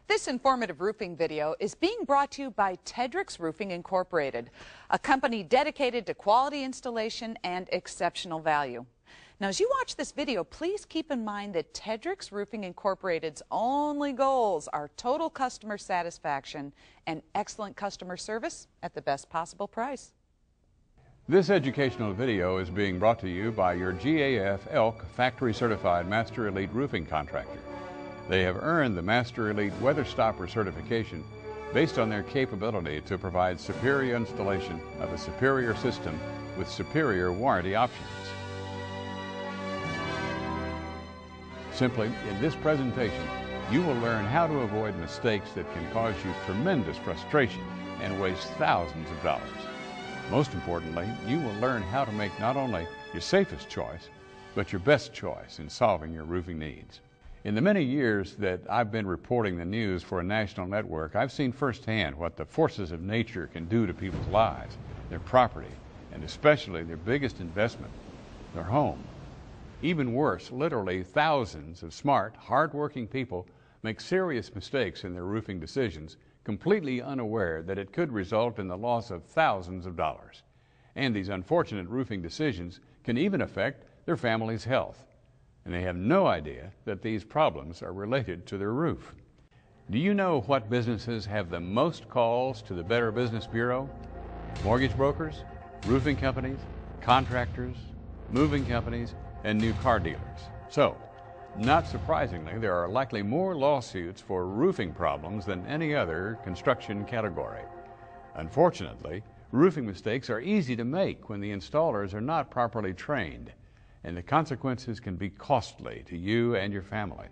This informative roofing video is being brought to you by Tedrick's Roofing Incorporated, a company dedicated to quality installation and exceptional value. Now, as you watch this video, please keep in mind that Tedrick's Roofing Incorporated's only goals are total customer satisfaction and excellent customer service at the best possible price. This educational video is being brought to you by your GAF Elk Factory Certified Master Elite Roofing Contractor. They have earned the Master Elite Weather Stopper certification based on their capability to provide superior installation of a superior system with superior warranty options. Simply, in this presentation, you will learn how to avoid mistakes that can cause you tremendous frustration and waste thousands of dollars. Most importantly, you will learn how to make not only your safest choice, but your best choice in solving your roofing needs. In the many years that I've been reporting the news for a national network, I've seen firsthand what the forces of nature can do to people's lives, their property, and especially their biggest investment, their home. Even worse, literally thousands of smart, hard-working people make serious mistakes in their roofing decisions, completely unaware that it could result in the loss of thousands of dollars. And these unfortunate roofing decisions can even affect their family's health. And they have no idea that these problems are related to their roof. Do you know what businesses have the most calls to the Better Business Bureau? Mortgage brokers, roofing companies, contractors, moving companies, and new car dealers. So, not surprisingly, there are likely more lawsuits for roofing problems than any other construction category. Unfortunately, roofing mistakes are easy to make when the installers are not properly trained, and the consequences can be costly to you and your family.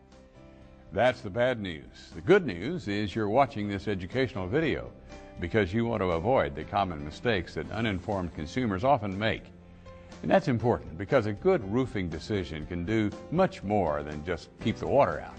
That's the bad news. The good news is you're watching this educational video because you want to avoid the common mistakes that uninformed consumers often make. And that's important because a good roofing decision can do much more than just keep the water out.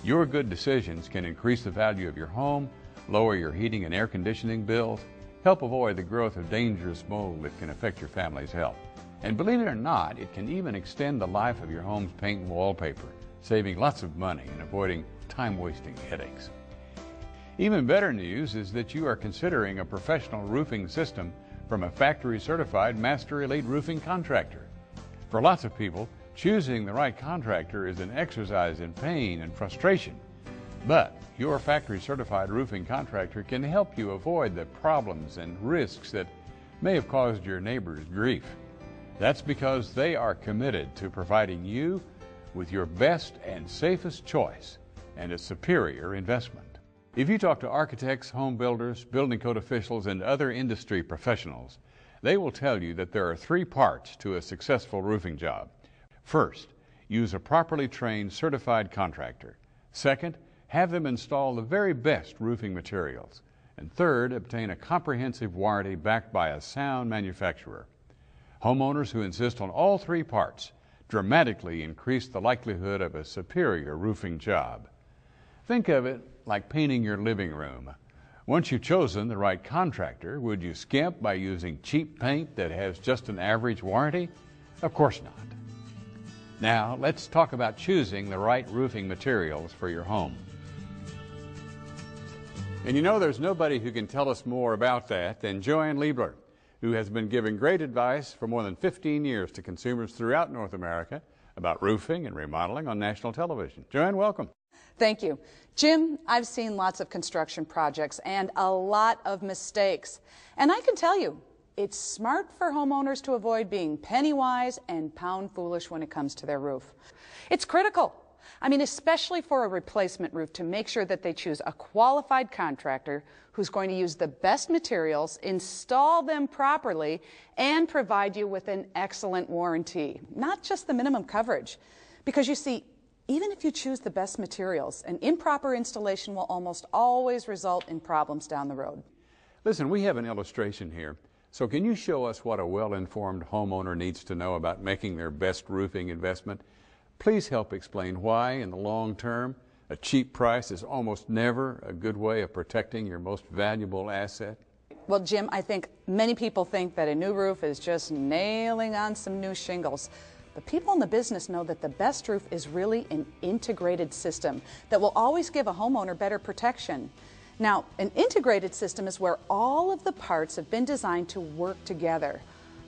Your good decisions can increase the value of your home, lower your heating and air conditioning bills, help avoid the growth of dangerous mold that can affect your family's health. And believe it or not, it can even extend the life of your home's paint and wallpaper, saving lots of money and avoiding time-wasting headaches. Even better news is that you are considering a professional roofing system from a factory-certified Master Elite roofing contractor. For lots of people, choosing the right contractor is an exercise in pain and frustration. But your factory-certified roofing contractor can help you avoid the problems and risks that may have caused your neighbors grief. That's because they are committed to providing you with your best and safest choice and a superior investment. If you talk to architects, home builders, building code officials, and other industry professionals, they will tell you that there are three parts to a successful roofing job. First, use a properly trained, certified contractor. Second, have them install the very best roofing materials. And third, obtain a comprehensive warranty backed by a sound manufacturer. Homeowners who insist on all three parts dramatically increase the likelihood of a superior roofing job. Think of it like painting your living room. Once you've chosen the right contractor, would you skimp by using cheap paint that has just an average warranty? Of course not. Now, let's talk about choosing the right roofing materials for your home. And you know, there's nobody who can tell us more about that than Joanne Liebler, who has been giving great advice for more than 15 years to consumers throughout North America about roofing and remodeling on national television. Joanne, welcome. Thank you. Jim, I've seen lots of construction projects and a lot of mistakes. And I can tell you, it's smart for homeowners to avoid being penny wise and pound foolish when it comes to their roof. It's critical. I mean, especially for a replacement roof, to make sure that they choose a qualified contractor who's going to use the best materials, install them properly, and provide you with an excellent warranty, not just the minimum coverage. Because you see, even if you choose the best materials, an improper installation will almost always result in problems down the road. Listen, we have an illustration here. So can you show us what a well-informed homeowner needs to know about making their best roofing investment? Please help explain why, in the long term, a cheap price is almost never a good way of protecting your most valuable asset. Well, Jim, I think many people think that a new roof is just nailing on some new shingles. But people in the business know that the best roof is really an integrated system that will always give a homeowner better protection. Now, an integrated system is where all of the parts have been designed to work together.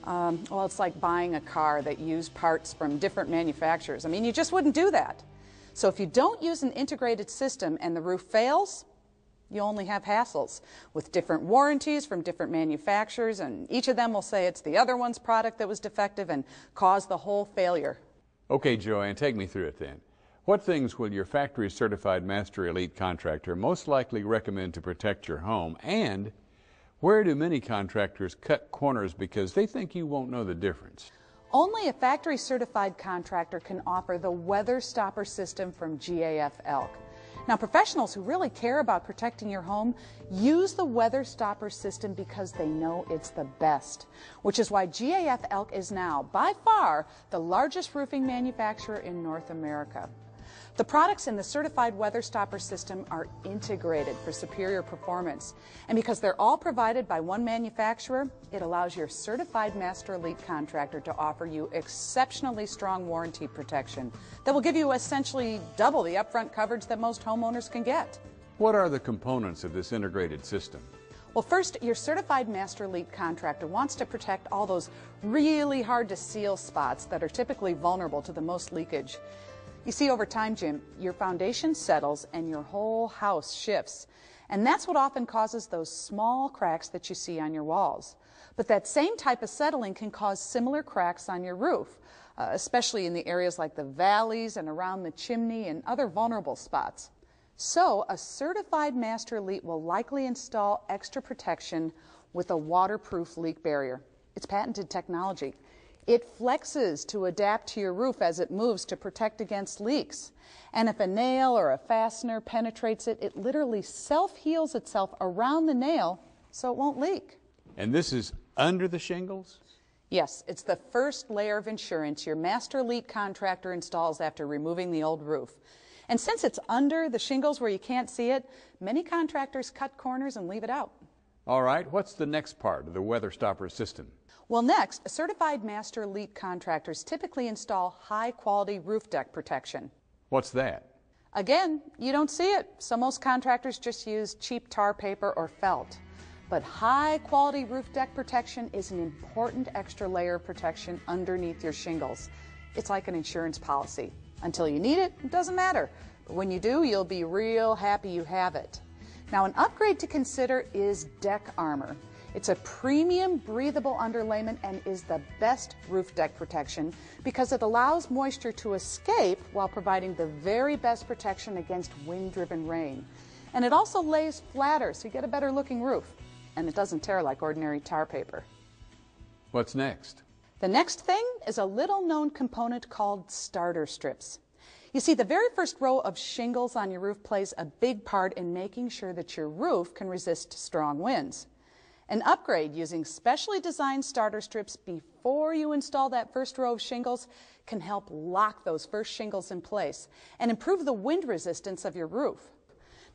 Well, it's like buying a car that used parts from different manufacturers. I mean, you just wouldn't do that. So if you don't use an integrated system and the roof fails, you only have hassles with different warranties from different manufacturers, and each of them will say it's the other one's product that was defective and caused the whole failure. Okay, Joanne, take me through it then. What things will your factory certified Master Elite contractor most likely recommend to protect your home, and where do many contractors cut corners because they think you won't know the difference? Only a factory certified contractor can offer the weather stopper system from GAF Elk. Now, professionals who really care about protecting your home use the weather stopper system because they know it's the best, which is why GAF Elk is now, by far, the largest roofing manufacturer in North America. The products in the certified weather stopper system are integrated for superior performance. And because they're all provided by one manufacturer, it allows your certified Master Elite contractor to offer you exceptionally strong warranty protection that will give you essentially double the upfront coverage that most homeowners can get. What are the components of this integrated system? Well, first, your certified Master Elite contractor wants to protect all those really hard to seal spots that are typically vulnerable to the most leakage. You see, over time, Jim, your foundation settles and your whole house shifts. And that's what often causes those small cracks that you see on your walls. But that same type of settling can cause similar cracks on your roof, especially in the areas like the valleys and around the chimney and other vulnerable spots. So a certified Master Elite will likely install extra protection with a waterproof leak barrier. It's patented technology. It flexes to adapt to your roof as it moves to protect against leaks. And if a nail or a fastener penetrates it, it literally self-heals itself around the nail so it won't leak. And this is under the shingles? Yes, it's the first layer of insurance your Master Elite contractor installs after removing the old roof. And since it's under the shingles where you can't see it, many contractors cut corners and leave it out. All right, what's the next part of the weather stopper system? Well, next, certified Master Elite contractors typically install high-quality roof deck protection. What's that? Again, you don't see it, so most contractors just use cheap tar paper or felt. But high-quality roof deck protection is an important extra layer of protection underneath your shingles. It's like an insurance policy. Until you need it, it doesn't matter. But when you do, you'll be real happy you have it. Now, an upgrade to consider is deck armor. It's a premium breathable underlayment and is the best roof deck protection because it allows moisture to escape while providing the very best protection against wind-driven rain. And it also lays flatter so you get a better looking roof. And it doesn't tear like ordinary tar paper. What's next? The next thing is a little-known component called starter strips. You see, the very first row of shingles on your roof plays a big part in making sure that your roof can resist strong winds. An upgrade using specially designed starter strips before you install that first row of shingles can help lock those first shingles in place and improve the wind resistance of your roof.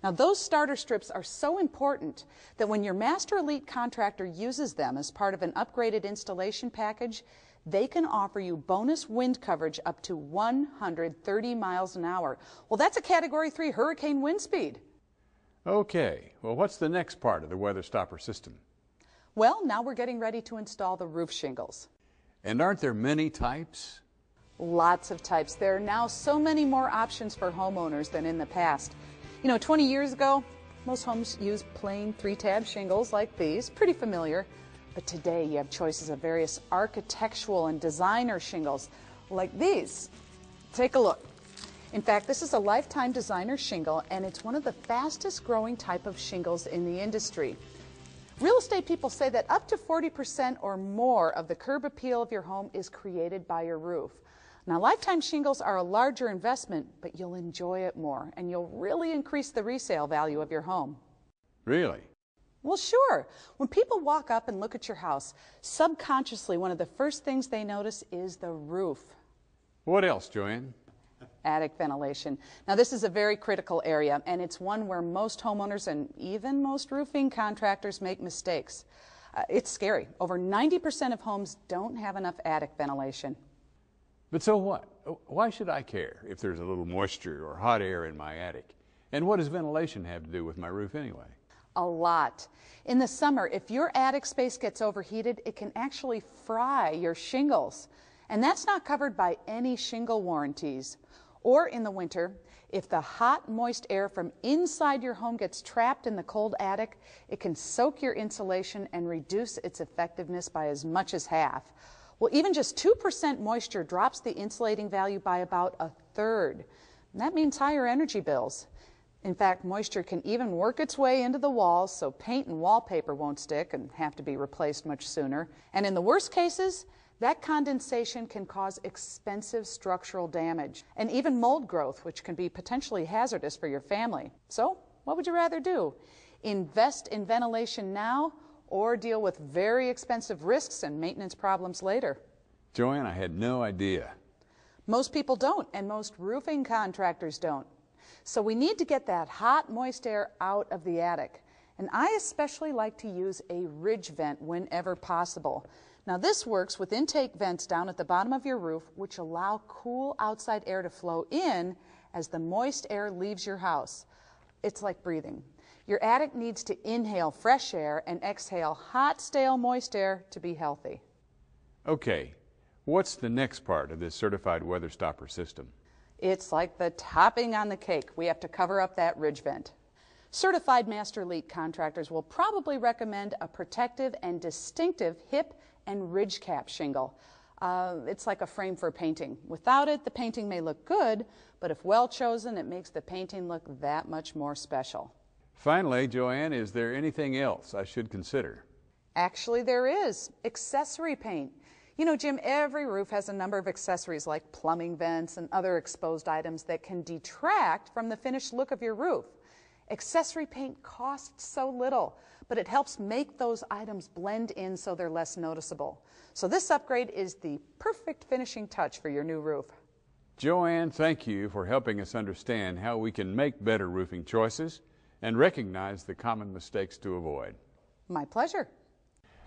Now, those starter strips are so important that when your Master Elite contractor uses them as part of an upgraded installation package, they can offer you bonus wind coverage up to 130 miles an hour. Well, that's a Category 3 hurricane wind speed. Okay, well, what's the next part of the weather stopper system? Well, now we're getting ready to install the roof shingles. And aren't there many types? Lots of types. There are now so many more options for homeowners than in the past. You know, 20 years ago, most homes used plain 3-tab shingles like these, pretty familiar. But today you have choices of various architectural and designer shingles like these. Take a look. In fact, this is a lifetime designer shingle, and it's one of the fastest growing type of shingles in the industry. Real estate people say that up to 40% or more of the curb appeal of your home is created by your roof. Now, lifetime shingles are a larger investment, but you'll enjoy it more, and you'll really increase the resale value of your home. Really? Well, sure. When people walk up and look at your house, subconsciously, one of the first things they notice is the roof. What else, Joanne? Attic ventilation. Now, this is a very critical area, and it's one where most homeowners and even most roofing contractors make mistakes. It's scary. Over 90% of homes don't have enough attic ventilation. But so what? Why should I care if there's a little moisture or hot air in my attic? And what does ventilation have to do with my roof anyway? A lot. In the summer, if your attic space gets overheated, it can actually fry your shingles. And that's not covered by any shingle warranties. Or in the winter, if the hot, moist air from inside your home gets trapped in the cold attic, it can soak your insulation and reduce its effectiveness by as much as half. Well, even just 2% moisture drops the insulating value by about a third. And that means higher energy bills. In fact, moisture can even work its way into the walls, so paint and wallpaper won't stick and have to be replaced much sooner. And in the worst cases, that condensation can cause expensive structural damage and even mold growth, which can be potentially hazardous for your family. So, what would you rather do? Invest in ventilation now or deal with very expensive risks and maintenance problems later? Joanne, I had no idea. Most people don't, and most roofing contractors don't. So we need to get that hot, moist air out of the attic. And I especially like to use a ridge vent whenever possible. Now this works with intake vents down at the bottom of your roof, which allow cool outside air to flow in as the moist air leaves your house. It's like breathing. Your attic needs to inhale fresh air and exhale hot, stale, moist air to be healthy. Okay, what's the next part of this certified weather stopper system? It's like the topping on the cake. We have to cover up that ridge vent. Certified Master Elite contractors will probably recommend a protective and distinctive hip and ridge cap shingle. It's like a frame for painting. Without it, the painting may look good, but if well chosen, it makes the painting look that much more special. Finally, Joanne, is there anything else I should consider? Actually, there is. Accessory paint. You know, Jim, every roof has a number of accessories like plumbing vents and other exposed items that can detract from the finished look of your roof. Accessory paint costs so little, but it helps make those items blend in so they're less noticeable. So this upgrade is the perfect finishing touch for your new roof. Joanne, thank you for helping us understand how we can make better roofing choices and recognize the common mistakes to avoid. My pleasure.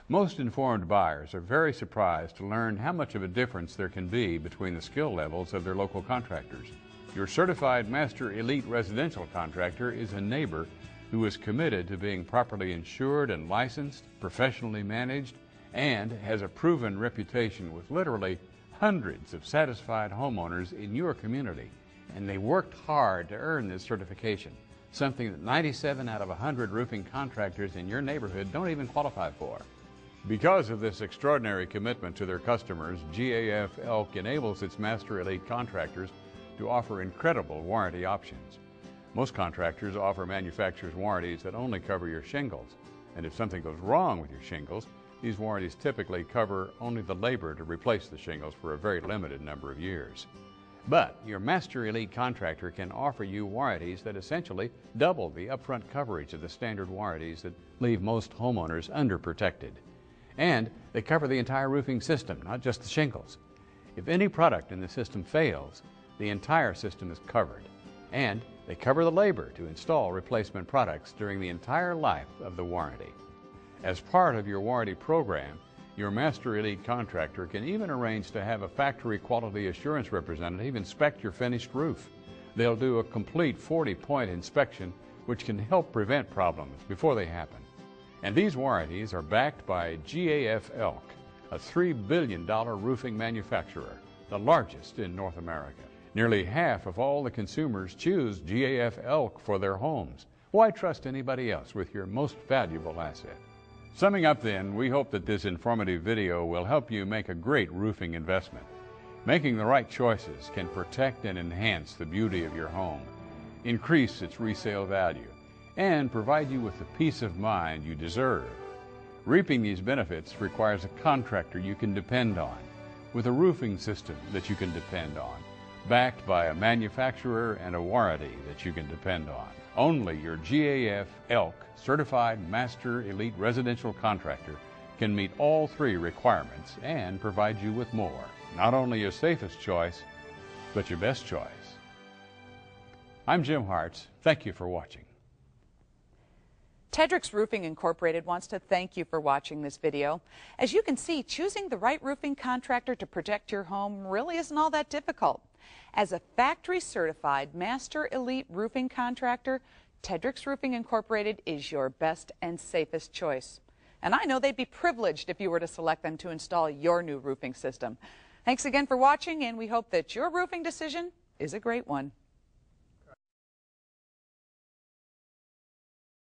Most informed buyers are very surprised to learn how much of a difference there can be between the skill levels of their local contractors. Your certified Master Elite residential contractor is a neighbor who is committed to being properly insured and licensed, professionally managed, and has a proven reputation with literally hundreds of satisfied homeowners in your community. And they worked hard to earn this certification, something that 97 out of 100 roofing contractors in your neighborhood don't even qualify for. Because of this extraordinary commitment to their customers, GAF Elk enables its Master Elite contractors to offer incredible warranty options. Most contractors offer manufacturer's warranties that only cover your shingles, and if something goes wrong with your shingles, these warranties typically cover only the labor to replace the shingles for a very limited number of years. But your Master Elite contractor can offer you warranties that essentially double the upfront coverage of the standard warranties that leave most homeowners underprotected. And they cover the entire roofing system, not just the shingles. If any product in the system fails, the entire system is covered. And they cover the labor to install replacement products during the entire life of the warranty. As part of your warranty program, your Master Elite contractor can even arrange to have a factory quality assurance representative inspect your finished roof. They'll do a complete 40-point inspection, which can help prevent problems before they happen. And these warranties are backed by GAF Elk, a $3 billion roofing manufacturer, the largest in North America. Nearly half of all the consumers choose GAF Elk for their homes. Why trust anybody else with your most valuable asset? Summing up then, we hope that this informative video will help you make a great roofing investment. Making the right choices can protect and enhance the beauty of your home, increase its resale value, and provide you with the peace of mind you deserve. Reaping these benefits requires a contractor you can depend on, with a roofing system that you can depend on, backed by a manufacturer and a warranty that you can depend on. Only your GAF Elk Certified Master Elite Residential Contractor can meet all three requirements and provide you with more. Not only your safest choice, but your best choice. I'm Jim Hartz. Thank you for watching. Tedrick's Roofing Incorporated wants to thank you for watching this video. As you can see, choosing the right roofing contractor to protect your home really isn't all that difficult. As a factory-certified Master Elite roofing contractor, Tedrick's Roofing Incorporated is your best and safest choice. And I know they'd be privileged if you were to select them to install your new roofing system. Thanks again for watching, and we hope that your roofing decision is a great one.